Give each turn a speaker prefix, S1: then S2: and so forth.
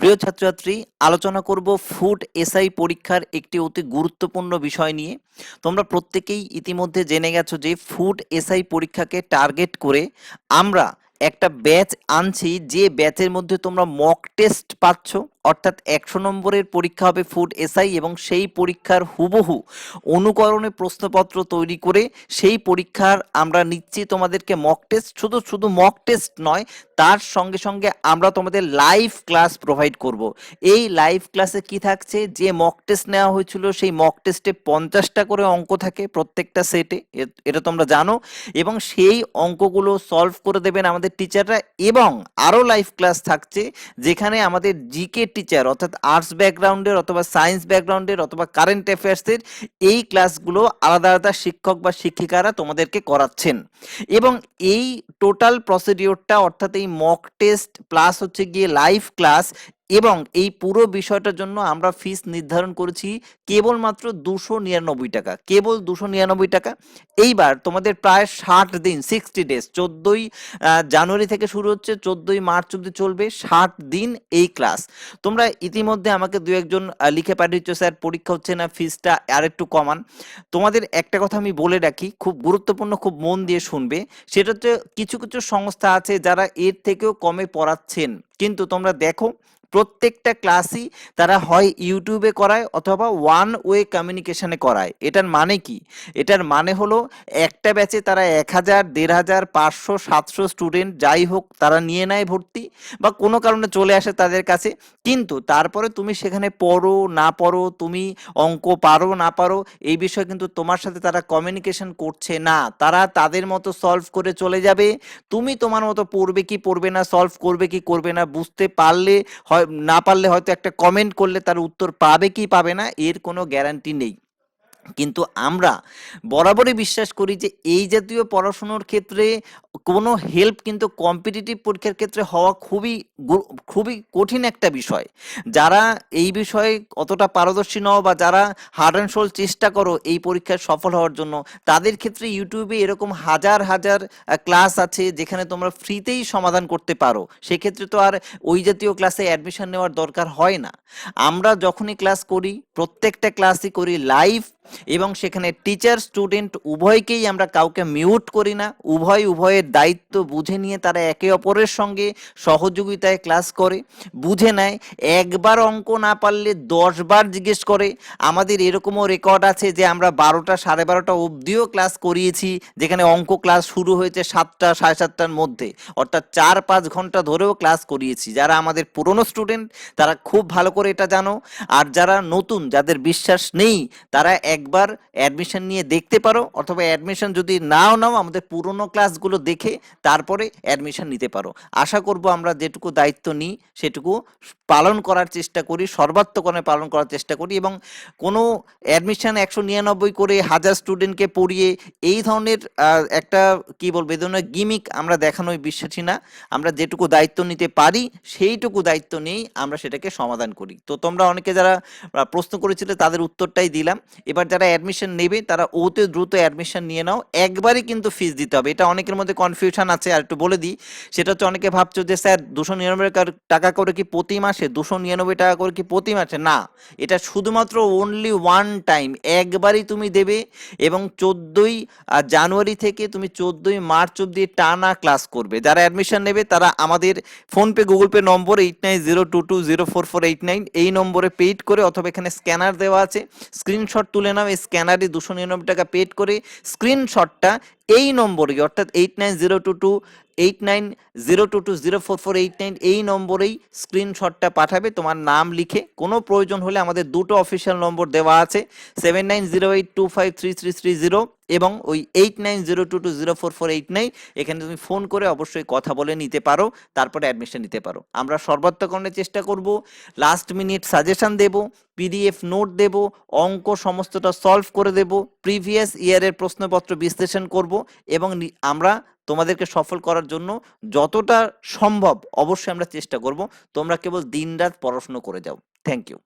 S1: প্রিয় ছাত্রছাত্রী, আলোচনা করব ফুড এসআই পরীক্ষার একটি অতি গুরুত্বপূর্ণ বিষয় নিয়ে। তোমরা প্রত্যেকেই ইতিমধ্যে জেনে গেছো যে ফুড এসআই পরীক্ষাকে টার্গেট করে আমরা একটা ব্যাচ আনছি, যে ব্যাচের মধ্যে তোমরা মক টেস্ট পাচ্ছ, অর্থাৎ 100 নম্বরের পরীক্ষা হবে ফুড এসআই, এবং সেই পরীক্ষার হুবহু অনুকরণে প্রশ্নপত্র তৈরি করে সেই পরীক্ষার আমরা নিচ্ছি তোমাদেরকে মক টেস্ট। শুধু মক টেস্ট নয়, তার সঙ্গে সঙ্গে আমরা তোমাদের লাইভ ক্লাস প্রোভাইড করব। এই লাইভ ক্লাসে কি থাকছে, যে মক টেস্ট নেওয়া হয়েছিল সেই মক টেস্টে 50টা করে অঙ্ক থাকে প্রত্যেকটা সেটে, এটা তোমরা জানো, এবং সেই অঙ্কগুলো সলভ করে দেবেন আমাদের টিচাররা। এবং আরও লাইভ ক্লাস থাকছে যেখানে আমাদের জিকে টিচার, অর্থাৎ আর্টস ব্যাকগ্রাউন্ডের অথবা সায়েন্স ব্যাকগ্রাউন্ডের অথবা কারেন্ট অ্যাফেয়ার্সের এই ক্লাসগুলো আলাদা আলাদা শিক্ষক বা শিক্ষিকারা তোমাদেরকে করাচ্ছেন। এবং এই টোটাল প্রসিডিওরটা, অর্থাৎ এই মক টেস্ট প্লাস হচ্ছে গিয়ে লাইভ ক্লাস, এবং এই পুরো বিষয়টার জন্য আমরা ফিস নির্ধারণ করেছি কেবলমাত্র 299 টাকা, কেবল 299 টাকা। এইবার তোমাদের প্রায় 60 দিন, 60 ডেজ, 14ই জানুয়ারি থেকে শুরু হচ্ছে, 14ই মার্চ অব্দি চলবে, 60 দিন এই ক্লাস। তোমরা ইতিমধ্যে আমাকে দু একজন লিখে পাঠিয়েছো, স্যার পরীক্ষা হচ্ছে না, ফিসটা আর একটু কমান। তোমাদের একটা কথা আমি বলে রাখি, খুব গুরুত্বপূর্ণ, খুব মন দিয়ে শুনবে। সেটা হচ্ছে কিছু কিছু সংস্থা আছে যারা এর থেকেও কমে পড়াচ্ছেন, কিন্তু তোমরা দেখো প্রত্যেকটা ক্লাসই তারা হয় ইউটিউবে করায় অথবা ওয়ান ওয়ে কমিউনিকেশনে করায়। এটার মানে কি? এটার মানে হলো একটা ব্যাচে তারা 1000, 1500, 500, 700 স্টুডেন্ট যাই হোক তারা নিয়ে নেয় ভর্তি, বা কোনো কারণে চলে আসে তাদের কাছে। কিন্তু তারপরে তুমি সেখানে পড়ো না পড়ো, তুমি অঙ্ক পারো না পারো, এই বিষয়ে কিন্তু তোমার সাথে তারা কমিউনিকেশন করছে না। তারা তাদের মতো সলভ করে চলে যাবে। তুমি তোমার মতো পড়বে কি পড়বে না, সলভ করবে কি করবে না, বুঝতে পারলে হয়, না পারলে হয়তো একটা কমেন্ট করলে তার উত্তর পাবে কি পাবে না, এর কোনো গ্যারান্টি নেই। কিন্তু আমরা বরাবরই বিশ্বাস করি যে এই জাতীয় পড়াশোনার ক্ষেত্রে কোনো হেল্প কিন্তু কম্পিটিটিভ পরীক্ষার ক্ষেত্রে হওয়া খুবই কঠিন একটা বিষয়। যারা এই বিষয়ে অতটা পারদর্শী নও, বা যারা হার্ড অ্যান্ড সোল চেষ্টা করো এই পরীক্ষায় সফল হওয়ার জন্য, তাদের ক্ষেত্রে ইউটিউবে এরকম হাজার হাজার ক্লাস আছে যেখানে তোমরা ফ্রিতেই সমাধান করতে পারো। সেক্ষেত্রে তো আর ওই জাতীয় ক্লাসে অ্যাডমিশন নেওয়ার দরকার হয় না। আমরা যখনই ক্লাস করি, প্রত্যেকটা ক্লাসই করি লাইভ, এবং সেখানে টিচার স্টুডেন্ট উভয়কেই আমরা কাউকে মিউট করি না। উভয়ের দায়িত্ব বুঝে নিয়ে তারা একে অপরের সঙ্গে সহযোগিতায় ক্লাস করে, বুঝে নেয়। একবার অঙ্ক না পারলে 10 বার জিজ্ঞেস করে। আমাদের এরকমও রেকর্ড আছে যে আমরা 12টা, 12:30 অবধিও ক্লাস করিয়েছি, যেখানে অঙ্ক ক্লাস শুরু হয়েছে 7টা, 7:30টার মধ্যে, অর্থাৎ 4-5 ঘন্টা ধরেও ক্লাস করিয়েছি। যারা আমাদের পুরনো স্টুডেন্ট তারা খুব ভালো করে এটা জানো, আর যারা নতুন, যাদের বিশ্বাস নেই, তারা একবার অ্যাডমিশন নিয়ে দেখতে পারো, অথবা অ্যাডমিশন যদি নাও নাও আমাদের পুরনো ক্লাসগুলো দেখে তারপরে অ্যাডমিশন নিতে পারো। আশা করব আমরা যেটুকু দায়িত্ব নিই সেটুকু পালন করার চেষ্টা করি, সর্বাত্মকরণে পালন করার চেষ্টা করি, এবং কোনো অ্যাডমিশন 199 করে 1000 স্টুডেন্টকে পড়িয়ে এই ধরনের একটা কি বলবো, এই ধরনের গিমিক আমরা দেখানোই বিশ্বাসী না। আমরা যেটুকু দায়িত্ব নিতে পারি সেইটুকু দায়িত্ব নিয়েই আমরা সেটাকে সমাধান করি। তো তোমরা অনেকে যারা প্রশ্ন করেছিলে তাদের উত্তরটাই দিলাম। এবার যারা অ্যাডমিশন নেবে তারা অতি দ্রুত অ্যাডমিশন নিয়ে নাও, একবারই কিন্তু ফিস দিতে হবে। এটা অনেকের মধ্যে কনফিউশন আছে, আর একটু বলে দিই। সেটা হচ্ছে অনেকে ভাবছো যে স্যার 299 টাকা করে কি প্রতি মাসে, 299 টাকা করে কি প্রতি মাসে? না, এটা শুধুমাত্র অনলি ওয়ান টাইম, একবারই তুমি দেবে, এবং 14ই জানুয়ারি থেকে তুমি 14ই মার্চ অব্দি টানা ক্লাস করবে। যারা অ্যাডমিশন নেবে তারা আমাদের ফোনপে, গুগল পে নম্বর 8902204489 এই নম্বরে পেইড করে, অথবা এখানে স্ক্যানার দেওয়া আছে, স্ক্রিনশট তুলে নাও। এই স্ক্যানারে 299 টাকা পেড করে স্ক্রিনশটটা এই নম্বরে, অর্থাৎ 8902289022044489 এই নম্বরেই স্ক্রিনশটটা পাঠাবে তোমার নাম লিখে। কোনো প্রয়োজন হলে আমাদের দুটো অফিসিয়াল নম্বর দেওয়া আছে, 7908253330 এবং ওই 8902204489। এখানে তুমি ফোন করে অবশ্যই কথা বলে নিতে পারো, তারপরে অ্যাডমিশন নিতে পারো। আমরা সর্বাত্মকরণের চেষ্টা করব, লাস্ট মিনিট সাজেশন দেব, পিডিএফ নোট দেব, অঙ্ক সমস্তটা সলভ করে দেব, প্রিভিয়াস ইয়ারের প্রশ্নপত্র বিশ্লেষণ করব, এবং আমরা তোমাদেরকে সফল করার জন্য যতটা সম্ভব অবশ্যই আমরা চেষ্টা করব। তোমরা কেবল দিনরাত পড়াশোনা করে যাও। Thank you.